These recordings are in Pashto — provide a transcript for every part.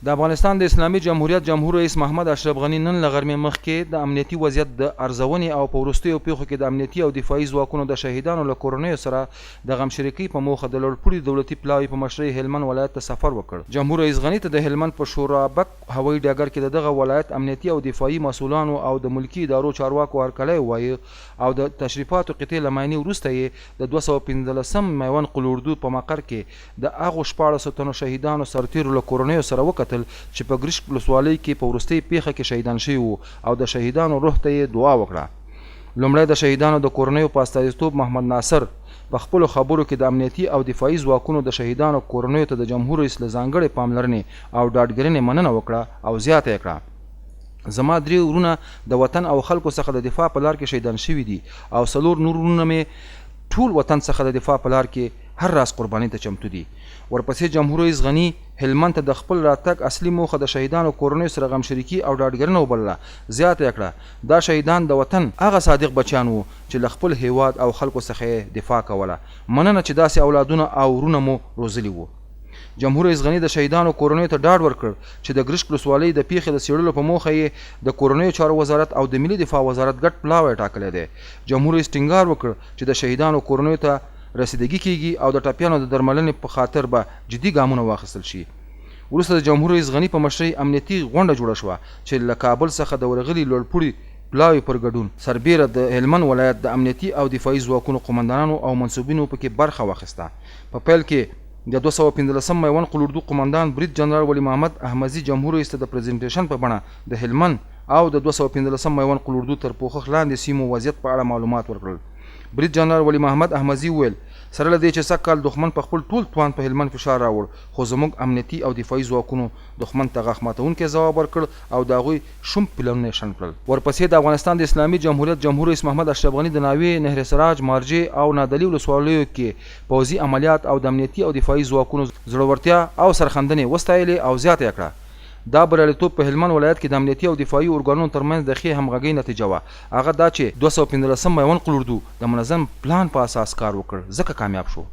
د افغانستان د اسلامي جمهوریت جمهور رئیس محمد اشرف غنی نن له غرمې مخکې د امنیتي وضعیت د ارزونې او په وروستیو پیښو کې د امنیتي او دفاعي ځواکونو د شهیدانو له کورنیو سره د غمشریکۍ په موخه د لوړپوړي دولتي پلاوي په مشرۍ هلمند ولایت ته سفر وکړ. جمهور رئیس غنی ته د هلمند په شورابک هوایي ډګر کې د دغه ولایت امنیتي او دفاعي مسؤلانو او د ملکي ادارو چارواکو هرکلی ووایه او د تشریفاتو قطعې له معاینې وروسته یې د 215 میوند قلوردو په مقر کې د هغو 14 تنو شهیدانو سرتیرو له کورنیو سره وکتل چې په ګرشک ولسوالۍ کې په وروستۍ پیښه کې شهیدان شوي وو او د شهیدانو روح ته یې دعا وکړه. لومړی د شهیدانو د کورنیو په استازیتوب محمد ناصر په خپلو خبرو کې د امنیتي او دفاعي ځواکونو د شهیدانو کورنیو ته د جمهور رئیس له ځانګړې پاملرنې او ډاډګرنې مننه وکړه او زیاته یې کړه: زما 3 ورونه د وطن او خلکو څخه د دفاع په لار کې شهیدان شوي دي او 4 نور ورونه مې ټول وطن څخه د دفاع په لار کې هر راز قرباني ته چمتو دي. ورپسې جمهور رئیس غنی هلمند ته د خپل راتګ اصلي موخه د شهیدانو کورنیو سره غمشریکي او ډاډګرنه وبلله. زیاته یې کړه دا شهیدان د وطن هغه صادق بچیان وو چې له خپل هیواد او خلکو څخه یې دفاع کوله. مننه چې داسې اولادونه او ورونه مو روزلي وو. جمهور رئیس غنی د شهیدانو کورنیو ته ډاډ ورکړ چې د ګرشک ولسوالۍ د پیښې د څېړلو په موخه یې د کورنیو چارو وزارت او د ملي دفاع وزارت ګډ پلاوی ټاکلی دی. جمهور رئیس ټینګار وکړ چې د شهیدانو کورنیو ته رسیدګي کیږي او د ټپیانو د درملنې په خاطر به جدي ګامونه واخیستل شي. وروسته د جمهور رئیس غنی په مشرۍ امنیتي غونډه جوړه شوه چې له کابل څخه د ورغلي لوړپوړي پلاوي پر ګډون سربیره د هلمند ولایت د امنیتي او دفاعي ځواکونو قمندانانو او منصوبینو پکې برخه واخیسته. په پیل کې د 215 میوند قلوردو قمندان برید جنرال ولی محمد احمدي جمهور رئیس ته د پریزنټیشن په بڼه د هلمند او د 215 میوند قلوردو تر پوښښ لاندې سیمو وضعیت په اړه معلومات ورکړل. برید جنرال ولی محمد احمدي وویل سره له دې چې سږ کال دښمن په خپل ټول توان په هلمند فشار راوړ خو زموږ امنیتي او دفاعي ځواکونو دښمن ته غاښ ماتونکی ځواب ورکړ او د هغوی شوم پلانونه یې شنډ کړل. ورپسې د افغانستان د اسلامي جمهوریت جمهور رئیس محمد اشرف غنی د ناوې، نهر سراج، مارجې او نادعلي ولسوالیو کې پوځي عملیات او د امنیتي او دفاعي ځواکونو زړورتیا او سرښندنې وستایلې او زیاته یې کړه. دا بریالیتوب په هلمند ولایت کې د امنیتي او دفاعي ارګانونو ترمنځ د ښې همغږۍ نتیجه وه. هغه دا چې 215 میوند قلوردو د منظم پلان په اساس کار وکړ ځکه کامیاب شو.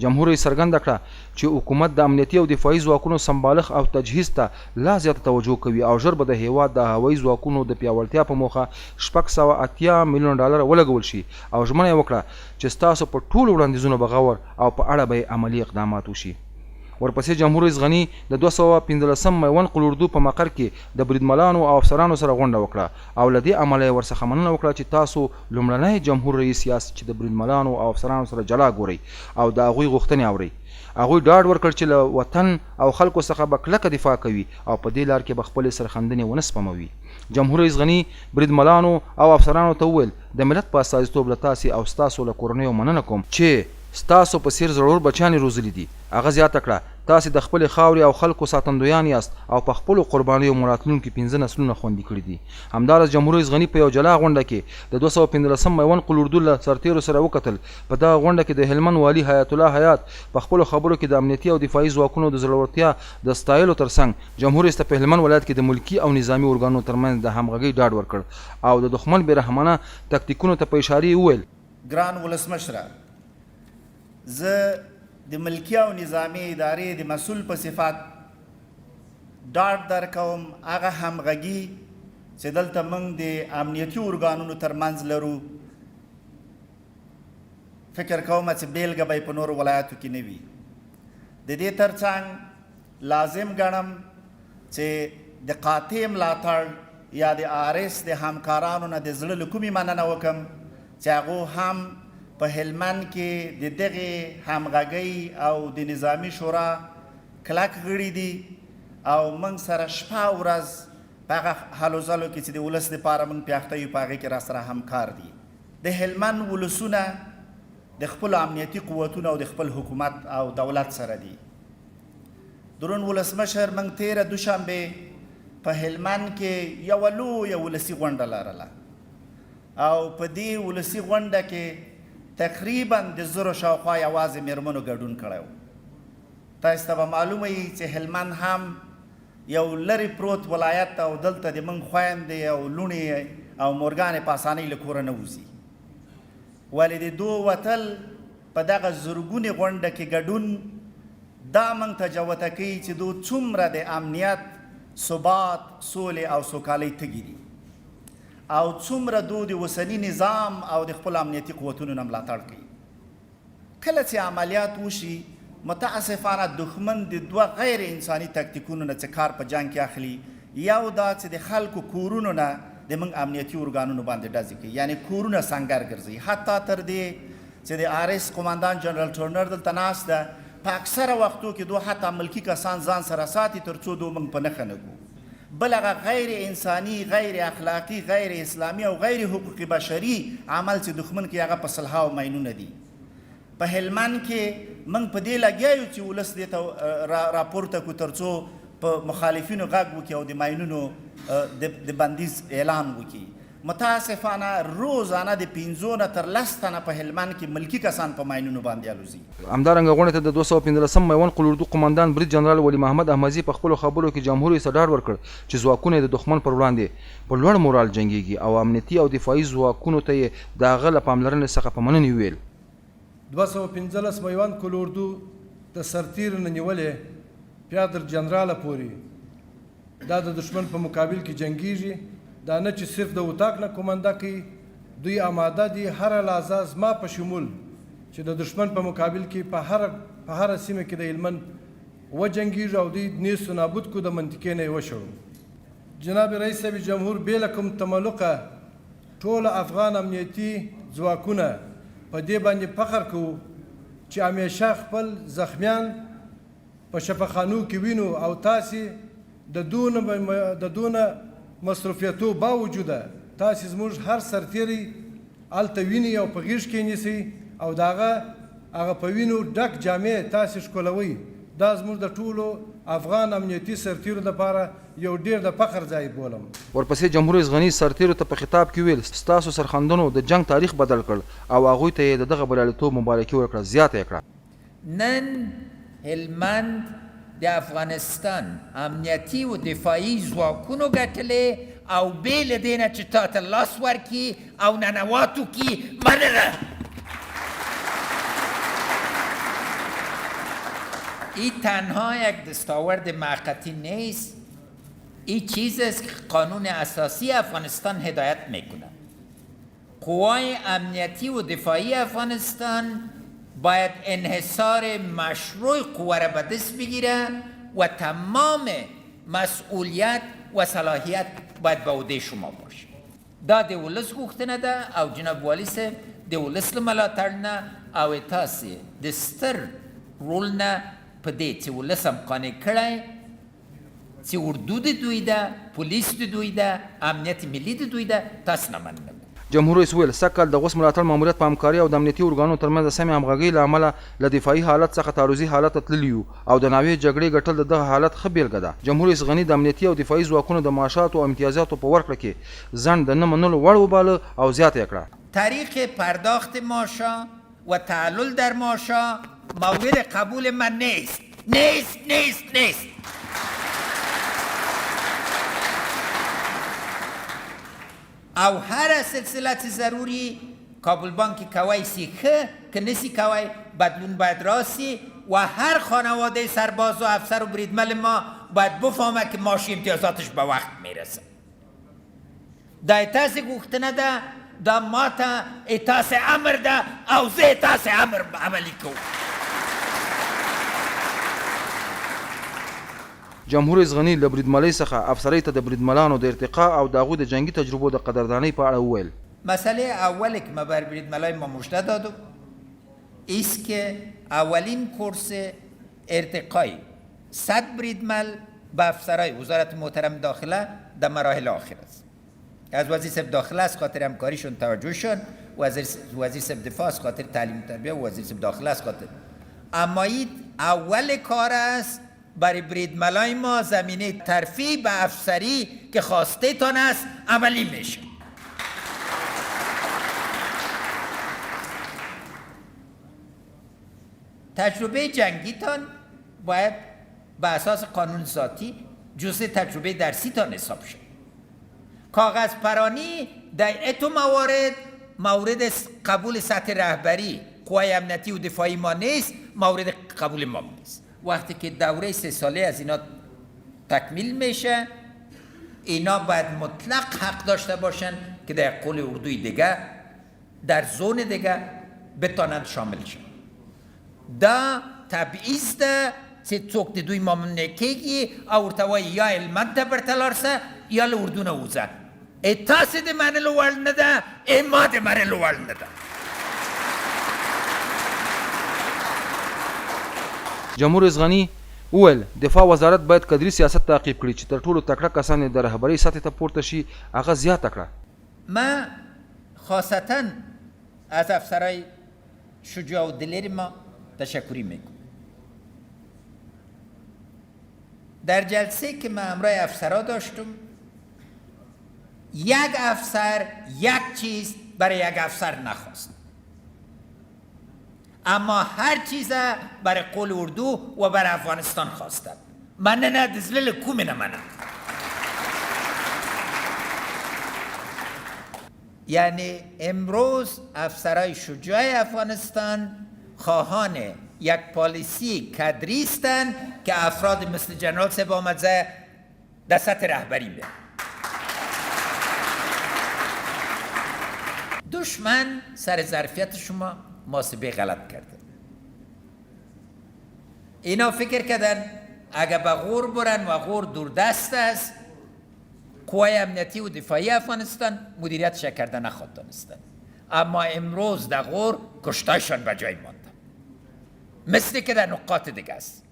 جمهور رئیس څرګنده کړه چې حکومت د امنیتي او دفاعي ځواکونو سمبالښت او تجهیز ته لا زیاته توجه کوي او ژر به د هیواد د هوایي ځواکونو د پیاوړتیا په موخه 680 میلیون ډالر ولګول شي او ژمنه یې وکړه چې ستاسو په ټولو وړاندیزونو به غور او په اړه به عملي اقدامات وشي. ورپسې جمهور رئیس غنی د 215 میوند قلوردو په مقر کې د بریدملانو او افسرانو سره غونډه وکړه او له دې امله یې ورڅخه مننه وکړه چې تاسو لومړنی جمهور رئیس یاست چې د بریدملانو او افسرانو سره جلا ګورئ او د هغوی غوښتنې اورئ. هغوی ډاډ ورکړ چې له وطن او خلکو څخه به کلکه دفاع کوي او په دې لار کې به خپلې سرښندنې ونه سپموي. جمهور رئیس غنی بریدملانو او افسرانو ته وویل د ملت په استازیتوب له تاسې او ستاسو له کورنیو مننه کوم چې ستاسو په څیر زړور بچیان یې روزلي دي. هغه زیاته کړه تاسې د خپلې خاورې او خلکو ساتندویان یاست او په خپلو قربانیو مو راتلونکي 15 نسلونه خوندي کړي دي. همداراز جمهور رئیس غنی په یو جلا غونډه کې د 215 میوند قلوردو له سرتیرو سره وکتل. په دغه غونډه کې د هلمند والي حیات الله حیات په خپلو خبرو کې د امنیتي او دفاعي ځواکونو د زړورتیا د ستایلو ترڅنګ جمهور رئیس ته په هلمند ولایت کې د ملکي او نظامي ارګانونو ترمنځ د همغږۍ ډاډ ورکړ او د دښمن بېرحمانه تکتیکونو ته په اشارې وویل: ګران ولسمشره، زه د ملکي او نظامي ادارې د مسؤل په صفت ډاډ درکوم هغه همغږي چې دلته موږ د امنیتي ارګانونو ترمنځ لرو. فکر کوم چې بیلګه به یې په نورو ولایاتو کې نه وي. د دې ترڅنګ لازم ګڼم چې د قاطع ملاتړ یا د آرس د همکارانو نه د زړه له کومې مننه وکړم چې هغو هم په هلمند کې د دغې همغږۍ او د نظامي شورا کلک غړي دي او موږ سره شپه او ورځ په هغه هلو ځلو کې چې د ولس دپاره موږ پیاخته یو په هغې کې راسره همکار دي. د هلمند ولسونه د خپلو امنیتي قوتونو او د خپل حکومت او دولت سره دي. درون ولسمشر موږ تېره دوشنبې په هلمند کې یوه لویه ولسي غونډه لرله او په دې ولسي غونډه کې تقریبا د 1000 شاوخوا یوازې میرمنو ګډون کړی و. تاسو ته به معلومه وي چې هلمند هم یو لرې پروت ولایت او دلته د موږ خویندې او لوڼې او مورګانې په اسانۍ له کوره نه وځي. ولې د دو وتل په دغه زرګونې غونډه کې ګډون دا موږ ته جوته کوي چې دو څومره د امنیت ثبات سولې او سوکالۍ تږي دي او څومره دو د اوسني نظام او د خپل امنیتي قوتونو نه ملاتړ کوي. کله چې عملیات وشي متاسفانه دښمن د دوه غیر انساني تکتیکونو نه چې کار په جنګ کې اخلي. یو دا چې د خلکو کورونو نه د موږ امنیتي ارګانونو باندې ډزې کوي، یعنی کورونه سنګر ګرځي. حتی تر دې چې د RS قماندان جنرال ټرنر دلته ناست ده، په اکثره وختو کې دو حتی ملکي کسان ځان سره ساتي تر څو دو موږ په نښه نه ګو. بل هغه غیر انساني، غیر اخلاقي، غیر اسلامي او غیر حقوقي بشري عمل چې دښمن کې هغه په سلهاو ماینونه دي. په هلمند کې موږ په دې لګیا یو چې ولس دې ته راپورته کړو تر څو په مخالفینو غږ وکړي او د ماینونو د بندیز اعلان وکړي. متاسفانه روزانه د 15 نه تر 10 تنه په هلمند کې ملکي کسان په ماینونو باندې الوزي. همدارنګه غونډې ته د 215 میوان قلوردو قماندان برید جنرال ولی محمد احمدزي په خپلو خبرو کې جمهور رئیس ډاډ ورکړ چې ځواکونه د دښمن پر وړاندې په لوړ مورال جنګيږي او امنیتي او دفاعي ځواکونو ته یې د هغه له پاملرنې څخه په مننې ویل. 215 میوان قلوردو د سرتیر نه نیولې پیادر جنراله پورې دا د دښمن په مقابل کې جنګیږي. دا نه چې صرف د اتاق نه کومنده کوي، دوی آماده دي هر لحظه زما په شمول چې د دښمن په مقابل کې په هر سیمه کې د هلمند وجنګیږي او دوی نیست و نابود کو د منطقې نه یې وشړو. جناب رئیس صاحب جمهور بې له کوم تملقه ټول افغان امنیتي ځواکونه په دې باندې فخر کوو چې همیشه خپل زخمیان په شفاخانو کې وینو او تاسې د دونه مصروفیتو باوجوده تاسې زموږ هر سرتیری هلته ویني او په غېږ کې نیسئ او د هغه په وینو ډک جامې تاسې ښکلوئ. دا زموږ د ټولو افغان امنیتي سرتیرو لپاره یو ډیر د فخر ځای بولم. ورپسې جمهور رئیس غني سرتیرو ته په خطاب کې ویل ستاسو سرښندنو د جنگ تاریخ بدل کړ او هغوی ته یې د دغه بریالیتوب مبارکي ورکړه، زیاته یې کړه. نن هلمند د افغانستان امنیتي و دفاعي ځواکونو ګټلې او بې له دې نه چې تا ته لاس ورکړي او ننواتو کې مننه. این تنها یک دستاورد موقتی نیست، این چیز است که قانون اساسی افغانستان هدایت میکنه. قوای امنیتی و دفاعی افغانستان باید انحصار مشروع قوه را به دست بگیره و تمام مسئولیت و صلاحیت باید به عهده شما باشه. دا د ولس غوښتنه ده او جناب والي صاحب د ولس له ملاتړ نه او تاسې د ستر رول نه په دې چې ولس هم قانع کړی چې اردو د دوی ده، پولیس د دوی ده، امنیت ملي د دوی ده، تاسو نه مننه. جمهور رئیس ویل سږکال د غوث ملاتړ ماموریت په همکاري او د امنیتي ارګانونو ترمنځ د سمې همغږۍ له امله له دفاعي حالت څخه تعرضي حالت ته تللي یو او د ناوې جګړې ګټل د دغه حالت ښه بېلګه ده. جمهور رئیس غني د امنیتي او دفاعي ځواکونو د معاشاتو او امتیازاتو په ورکړه کې ځنډ د نه منلو وړ وباله او زیاته یې کړه. طریق پرداخت ماشا و تعلل در ماشا مورد قبول من نیست. او هر سلسله ضروری کابل بانک کوی سیخه که نسی کوی بدلون باید راسی و هر خانواده سرباز و افسر و بریدمل ما باید بفهمه که ماشی امتیازاتش به وقت میرسه. دا اتاس گوختنه ده، دا ما تا اتاس امر ده او زه اتاس امر عملی کو. جمهور رئیس غني له بریدملۍ څخه افسرۍ ته د بریدملانو د ارتقا او د هغوی د جنګي تجربو د قدردانۍ په اړه وویل. مسئله اولی که ما بر بریدملای ما مژده دادم است که اولین کورس ارتقای 100 بریدمل به افسرای وزارت محترم داخله در مراحل آخر است. از وزیر صاحب داخله از خاطر همکاریشون توجهشون، وزیر صاحب دفاع از خاطر تعلیم و تربیه و وزیر صاحب داخله از خاطر. اما این اول کار است برای بریدملای ما زمینه ترفیع به افسری که خواسته تان است عملی میشه. تجربه جنگی تان باید به اساس قانون ذاتی جزء تجربه درسی تان حساب شد. کاغذ پرانی در اتو مورد قبول سطح رهبری قوای امنیتی و دفاعی ما نیست، مورد قبول ما نیست. وقتی که دوره 3 ساله از اینا تکمیل میشه، اینا باید مطلق حق داشته باشن که در قول اردوی دیگه در زون دیگه بتانند شامل شن. دا تبعیض ده چې څوک د دوی ممنوع کېږي او ورته وایي یا هلمند ته بیرته لاړ شه یا له اردو نه وځه. تاسې د منلو وړ نه ده، ما د منلو وړ نه ده. جمهور رئیس غني وویل دفاع وزارت باید کدري سیاست تعقیب کړي چې تر ټولو تکړه کسان یې د رهبرۍ سطحې ته پورته شي، هغه زیاته کړه. ما خاصتا از افسرهای شجاع و دلیر ما تشکری میکنم. در جلسه که ما همراه افسرها داشتم، یک افسر یک چیز برای یک افسر نخواست، اما هر چیز برای قول اردو و برای افغانستان خواستند. من نه دزلل کوم نه منم. یعنی امروز افسرهای شجاع افغانستان خواهان یک پالیسی کادری هستند که افراد مثل جنرال صاحب آمدزه در سطح رهبری میرن. دشمن سر ظرفیت شما محاسبه غلط کرده. اینا فکر کردن اگه به غور برن و غور دوردست است، قوای امنیتی و دفاعی افغانستان مدیریتش کرده نخواد دانستن. اما امروز در غور کشتایشان به جای مانده، مثل که در نقاط دیگه است.